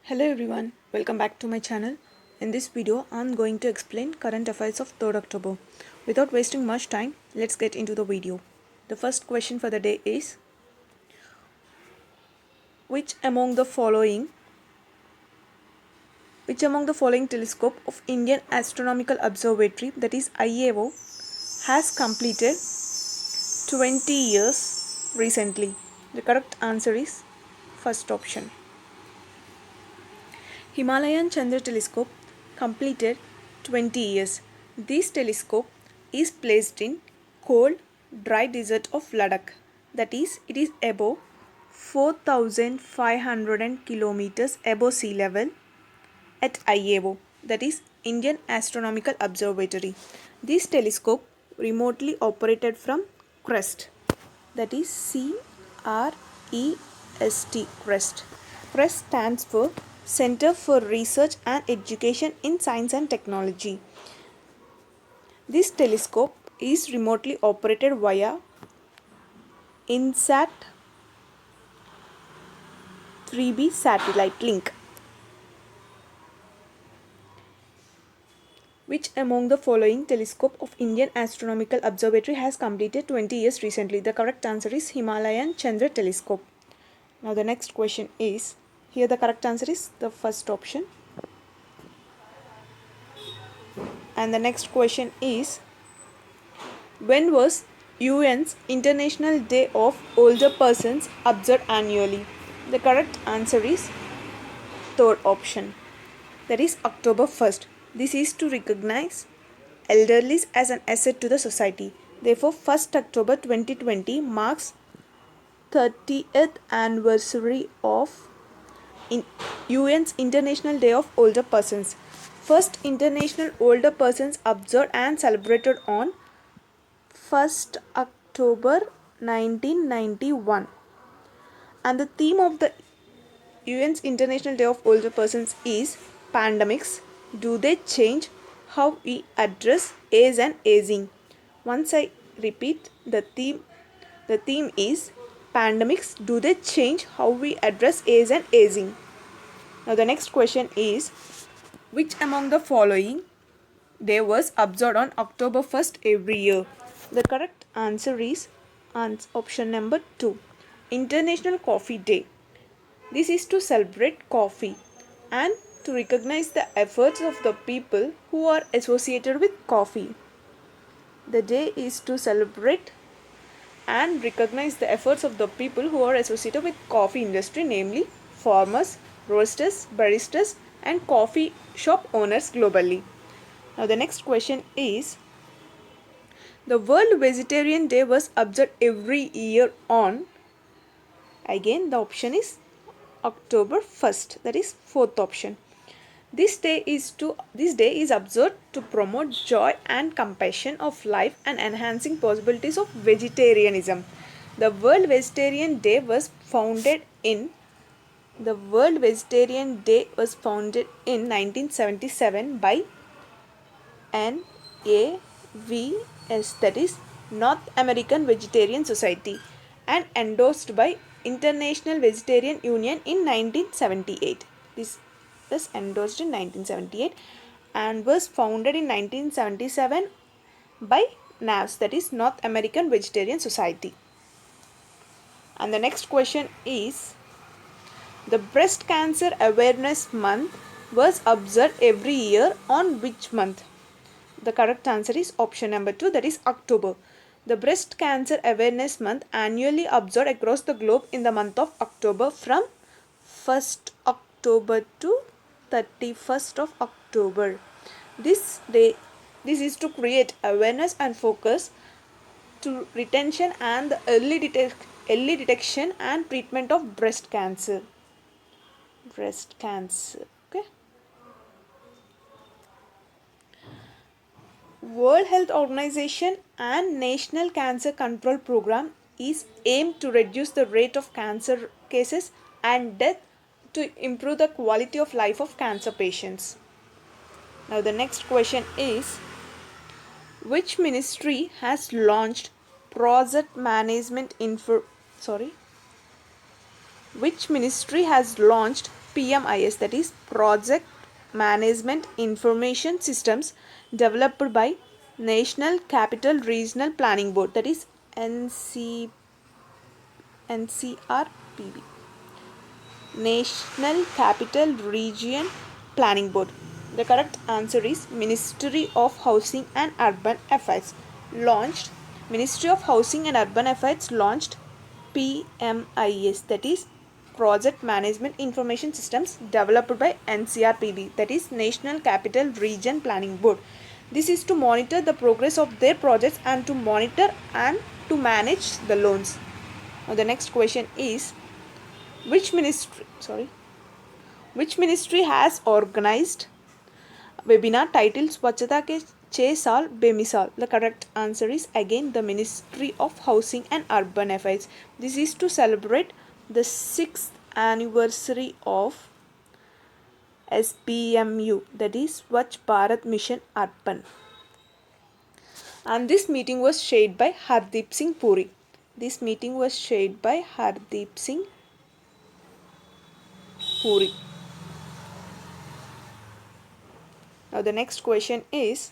Hello everyone, welcome back to my channel. In this video, I'm going to explain current affairs of 3rd October. Without wasting much time, let's get into the video. The first question for the day is, which among the following telescope of Indian Astronomical Observatory, that is IAO, has completed 20 years recently? The correct answer is first option. Himalayan Chandra Telescope completed 20 years. This telescope is placed in cold, dry desert of Ladakh. That is, it is above 4,500 kilometers above sea level at IAO, that is Indian Astronomical Observatory. This telescope remotely operated from CREST, that is CREST. CREST stands for Center for Research and Education in Science and Technology. This telescope is remotely operated via INSAT 3B satellite link. Which among the following telescope of Indian Astronomical Observatory has completed 20 years recently? The correct answer is Himalayan Chandra Telescope. Now the next question is, here the correct answer is the first option. And the next question is, when was UN's International Day of Older Persons observed annually? The correct answer is third option, that is October 1st. This is to recognize elderlies as an asset to the society. Therefore, 1st October 2020 marks 30th anniversary of UN's International Day of Older Persons. First International Older Persons observed and celebrated on 1st October 1991. And the theme of the UN's International Day of Older Persons is pandemics. Do they change how we address age and aging? Once I repeat, the theme is pandemics. Do they change how we address age and aging? Now the next question is, which among the following day was observed on October 1st every year? The correct answer is option number 2, International Coffee Day. This is to celebrate coffee and to recognize the efforts of the people who are associated with coffee. The day is to celebrate and recognize the efforts of the people who are associated with coffee industry, namely farmers, roasters, baristas and coffee shop owners globally. Now the next question is, the World Vegetarian Day was observed every year on, again the option is October 1st, that is fourth option. This day is observed to promote joy and compassion of life and enhancing possibilities of vegetarianism. The World Vegetarian Day was founded in 1977 by NAVS, that is North American Vegetarian Society, and endorsed by International Vegetarian Union in 1978. This was endorsed in 1978 and was founded in 1977 by NAVS, that is North American Vegetarian Society. And the next question is, the Breast Cancer Awareness Month was observed every year on which month? The correct answer is option number 2, that is October. The Breast Cancer Awareness Month annually observed across the globe in the month of October from 1st October to 31st of October. This is to create awareness and focus to retention and the early detection and treatment of breast cancer. Okay. World Health Organization and National Cancer Control Program is aimed to reduce the rate of cancer cases and death to improve the quality of life of cancer patients. Now the next question is, which ministry has launched project management PMIS, that is Project Management Information Systems, developed by National Capital Regional Planning Board, that is NCRPB, National Capital Region Planning Board. The correct answer is Ministry of Housing and Urban Affairs. Ministry of Housing and Urban Affairs launched PMIS, that is Project Management Information Systems, developed by NCRPB, that is National Capital Region Planning Board. This is to monitor the progress of their projects and to monitor and to manage the loans. Now the next question is, which ministry has organized webinar titled Swachhata ke 6 saal bemisal? The correct answer is again the Ministry of Housing and Urban Affairs. This is to celebrate the 6th anniversary of SBMU, that is Swachh Bharat Mission Urban. And this meeting was chaired by Hardeep Singh Puri. This meeting was chaired by Hardeep Singh Puri. Now the next question is,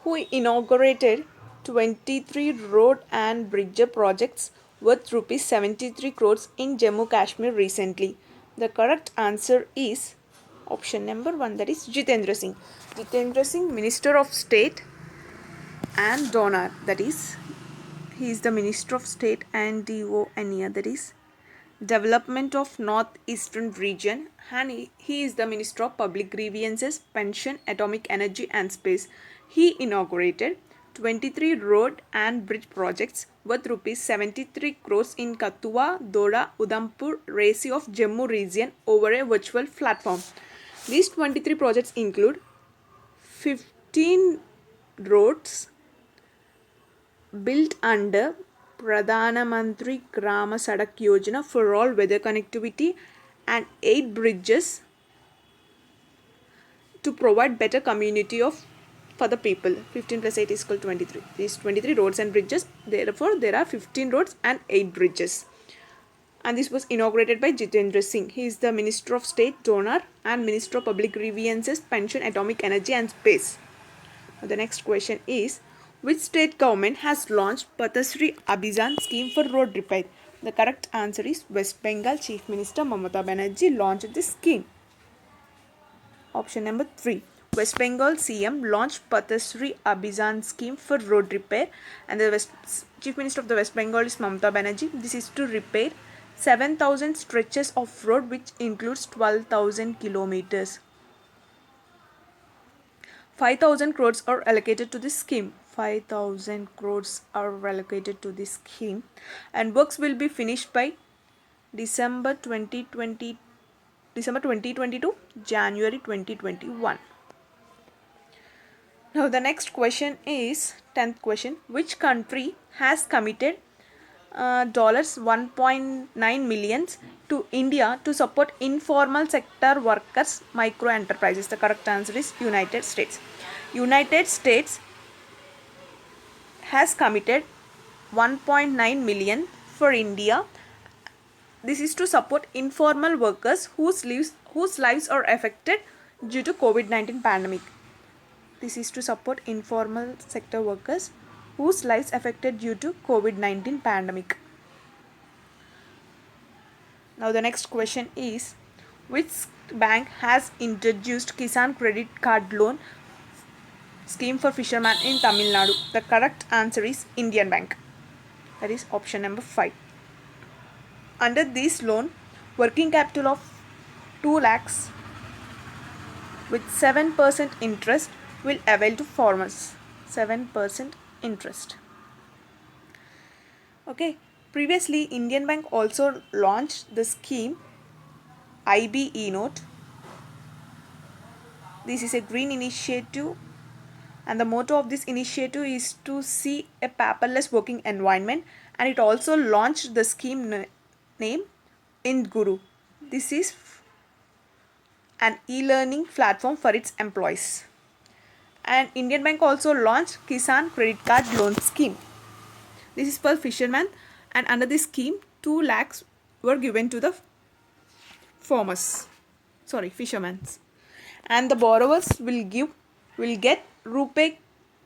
who inaugurated 23 road and bridge projects worth rupees 73 crores in Jammu Kashmir recently? The correct answer is option number 1, that is Jitendra Singh. Jitendra Singh, Minister of State and donor, that is he is the Minister of State and DONER, that is Development of Northeastern Region, and he is the Minister of Public Grievances, Pension, Atomic Energy and Space. He inaugurated 23 road and bridge projects worth rupees 73 crores in Kathua, Doda, Udhampur, Resi of Jammu region over a virtual platform. These 23 projects include 15 roads built under Pradhana Mantri Grama Sadak Yojana for all weather connectivity and 8 bridges to provide better community for the people. 15 plus 8 is equal to 23. These 23 roads and bridges, therefore there are 15 roads and 8 bridges. And this was inaugurated by Jitendra Singh. He is the Minister of State, Donor and Minister of Public Grievances, Pension, Atomic Energy and Space. Now the next question is, which state government has launched Pathasri Abhijan scheme for road repair? The correct answer is West Bengal Chief Minister Mamata Banerjee launched this scheme. Option number 3. West Bengal CM launched Pathasri Abhijan scheme for road repair, and the Chief Minister of the West Bengal is Mamata Banerjee. This is to repair 7,000 stretches of road, which includes 12,000 kilometers. 5,000 crores are allocated to this scheme. 5,000 crores are allocated to this scheme, and works will be finished by December 2022, January 2021. Now the next question is 10th question. Which country has committed $1.9 million to India to support informal sector workers, micro enterprises? The correct answer is United States. United States has committed 1.9 million for India. This is to support informal workers whose lives are affected due to COVID-19 pandemic. This is to support informal sector workers whose lives affected due to COVID-19 pandemic. Now the next question is, which bank has introduced Kisan Credit Card Loan scheme for fishermen in Tamil Nadu? The correct answer is Indian Bank. That is option number 5. Under this loan, working capital of 2 lakhs with 7% interest will avail to farmers. 7% interest. Okay. Previously, Indian Bank also launched the scheme IBE Note. This is a green initiative, and the motto of this initiative is to see a paperless working environment, and it also launched the scheme name IndGuru. This is an e-learning platform for its employees. And Indian Bank also launched Kisan Credit Card Loan Scheme. This is for fishermen, and under this scheme 2 lakhs were given to the fishermen. And the borrowers will get Rupee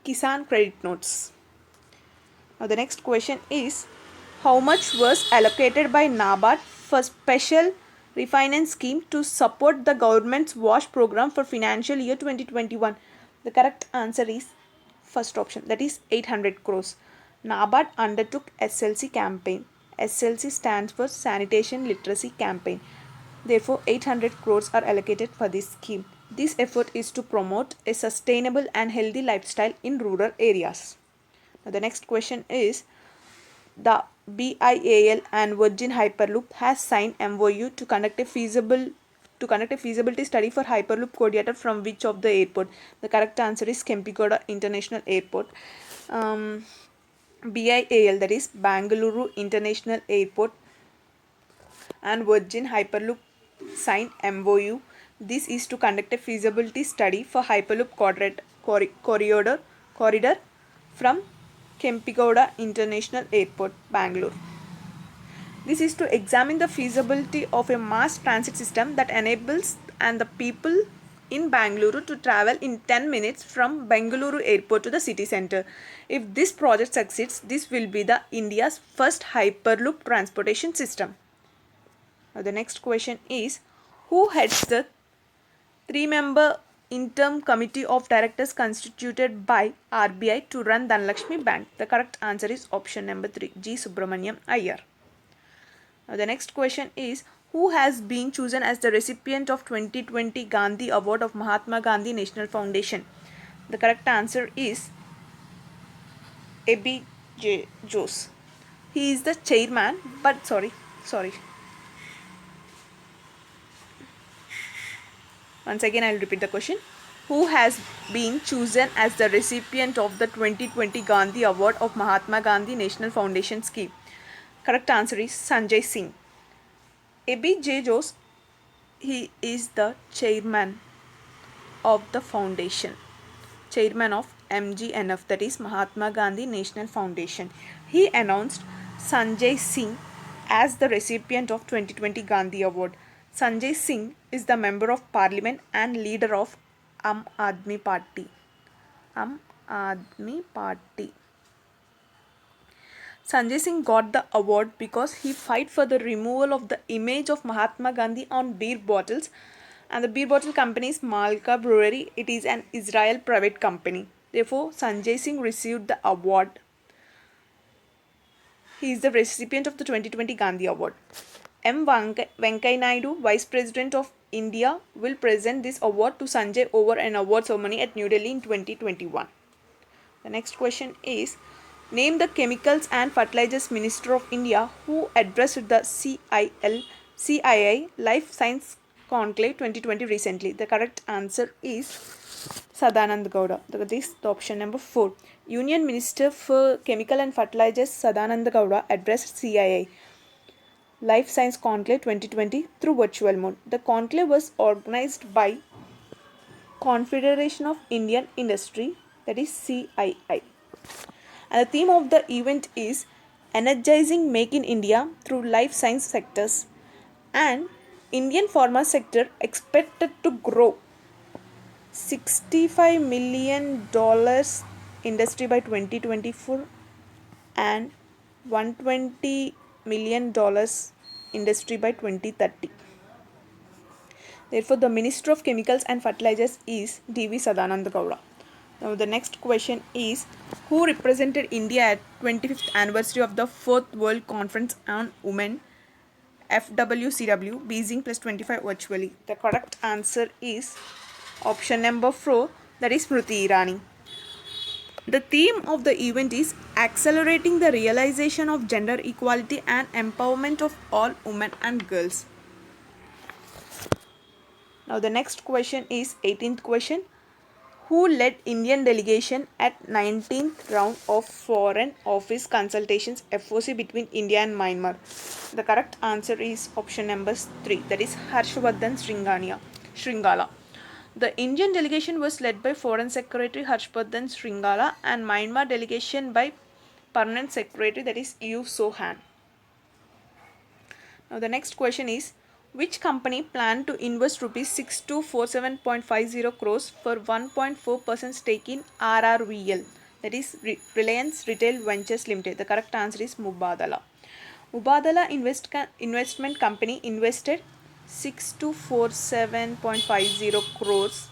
Kisan credit notes. Now the next question is, how much was allocated by NABARD for special refinance scheme to support the government's WASH program for financial year 2021? The correct answer is first option, that is 800 crores. NABARD undertook SLC campaign. SLC stands for Sanitation Literacy Campaign. Therefore, 800 crores are allocated for this scheme. This effort is to promote a sustainable and healthy lifestyle in rural areas. Now, the next question is, the BIAL and Virgin Hyperloop has signed MOU to conduct a feasibility study for Hyperloop Coordinator from which of the airport? The correct answer is Kempegowda International Airport. BIAL, that is Bangalore International Airport, and Virgin Hyperloop signed MOU. This is to conduct a feasibility study for Hyperloop corridor from Kempegowda International Airport, Bangalore. This is to examine the feasibility of a mass transit system that enables and the people in Bangalore to travel in 10 minutes from Bengaluru airport to the city center. If this project succeeds, this will be the India's first Hyperloop transportation system. Now the next question is, who heads the 3-member interim committee of directors constituted by RBI to run Dhanlaxmi Bank? The correct answer is option number 3, G. Subramaniam Iyer. Now the next question is, who has been chosen as the recipient of 2020 Gandhi Award of Mahatma Gandhi National Foundation? The correct answer is A.B. Jose. He is the chairman, but sorry. Once again, I will repeat the question. Who has been chosen as the recipient of the 2020 Gandhi Award of Mahatma Gandhi National Foundation scheme? Correct answer is Sanjay Singh. A.B. Jose, he is the chairman of the foundation, chairman of MGNF, that is Mahatma Gandhi National Foundation. He announced Sanjay Singh as the recipient of 2020 Gandhi Award. Sanjay Singh is the member of parliament and leader of Aam Aadmi Party. Sanjay Singh got the award because he fought for the removal of the image of Mahatma Gandhi on beer bottles, and the beer bottle company is Malka Brewery. It is an Israel private company. Therefore, Sanjay Singh received the award. He is the recipient of the 2020 Gandhi Award. M. Venkaiah Naidu, Vice President of India, will present this award to Sanjay over an award ceremony at New Delhi in 2021. The next question is, name the Chemicals and Fertilizers Minister of India who addressed the CII Life Science Conclave 2020 recently. The correct answer is Sadanand Gowda. That is the option number 4. Union Minister for Chemical and Fertilizers Sadanand Gowda addressed CII Life Science Conclave 2020 through virtual mode. The conclave was organized by Confederation of Indian Industry, that is CII. And the theme of the event is Energizing Make in India through Life Science Sectors, and Indian pharma sector expected to grow $65 million industry by 2024 and $120 million industry by 2030. Therefore, the Minister of Chemicals and Fertilizers is D.V. Sadanand Gowda. Now, the next question is, who represented India at 25th anniversary of the 4th World Conference on Women, FWCW, Beijing plus 25 virtually? The correct answer is option number 4, that is Smriti Irani. The theme of the event is accelerating the realization of gender equality and empowerment of all women and girls. Now the next question is 18th question. Who led Indian delegation at 19th round of Foreign Office Consultations FOC between India and Myanmar? The correct answer is option number 3, that is Harshvardhan Shringala. The Indian delegation was led by Foreign Secretary Harshvardhan Shringala and Myanmar delegation by Permanent Secretary, that is Yu So Han. Now the next question is, Which company planned to invest rupees 6247.50 crores for 1.4% stake in RRVL, that is Reliance Retail Ventures Limited? The correct answer is Mubadala. Mubadala Investment Company invested 6247.50 crores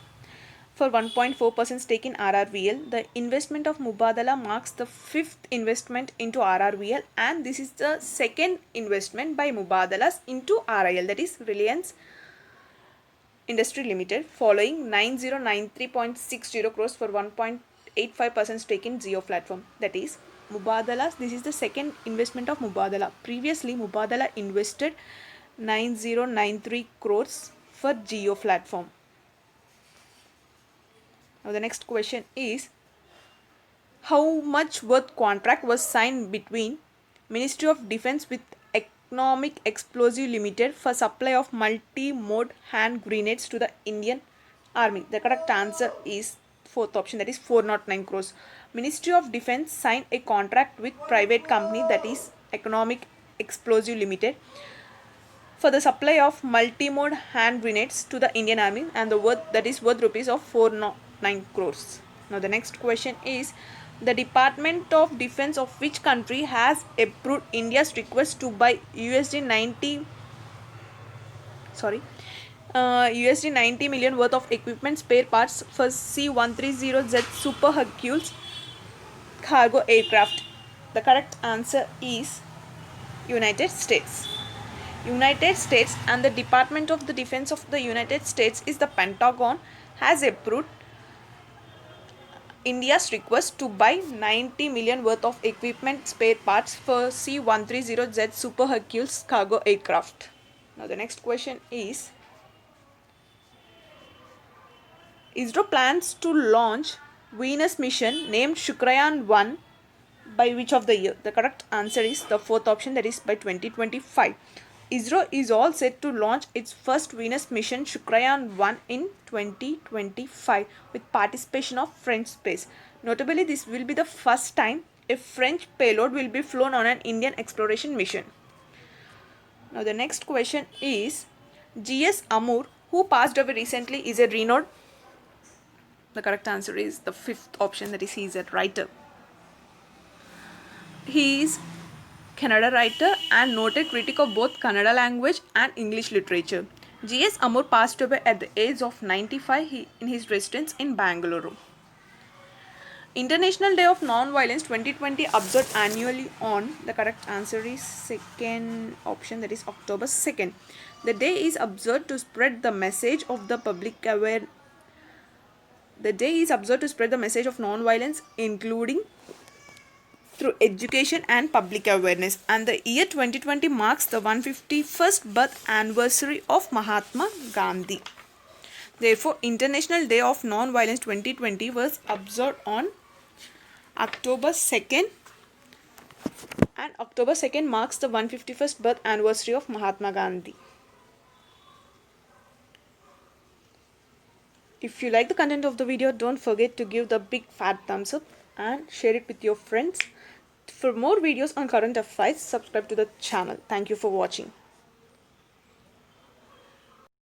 for 1.4% stake in RRVL. The investment of Mubadala marks the fifth investment into RRVL, and this is the second investment by Mubadalas into RIL, that is Reliance Industry Limited, following 9093.60 crores for 1.85% stake in Jio platform. That is Mubadalas. This is the second investment of Mubadala. Previously, Mubadala invested 9093 crores for Jio platform. Now the next question is, how much worth contract was signed between Ministry of Defence with Economic Explosive Limited for supply of multi-mode hand grenades to the Indian Army? The correct answer is fourth option, that is 409 crores. Ministry of Defence signed a contract with private company, that is Economic Explosive Limited, for the supply of multi-mode hand grenades to the Indian Army, and the worth rupees of 409 crores. Now the next question is, the Department of Defense of which country has approved India's request to buy USD 90 million worth of equipment spare parts for C-130Z Super Hercules cargo aircraft? The correct answer is United States. United States and the Department of the Defense of the United States is the Pentagon has approved India's request to buy 90 million worth of equipment spare parts for C-130Z Super Hercules cargo aircraft. Now the next question is, ISRO plans to launch Venus mission named Shukrayaan-1 by which of the year? The correct answer is the fourth option, that is by 2025. ISRO is all set to launch its first Venus mission Shukrayaan-1 in 2025 with participation of French space. Notably, this will be the first time a French payload will be flown on an Indian exploration mission. Now the next question is, G.S. Amoor, who passed away recently, is a renowned. The correct answer is the fifth option, that is he is a writer. He is Kannada writer and noted critic of both Kannada language and English literature. G.S. Amoor passed away at the age of 95 in his residence in Bangalore. International Day of Non-Violence 2020 observed annually on. The correct answer is second option, that is October 2nd. The day is observed to spread the message of the public aware. The day is observed to spread the message of non-violence, including through education and public awareness, and the year 2020 marks the 151st birth anniversary of Mahatma Gandhi. Therefore, International Day of Non-Violence 2020 was observed on October 2nd, and October 2nd marks the 151st birth anniversary of Mahatma Gandhi. If you like the content of the video, don't forget to give the big fat thumbs up and share it with your friends. For more videos on current affairs, subscribe to the channel. Thank you for watching.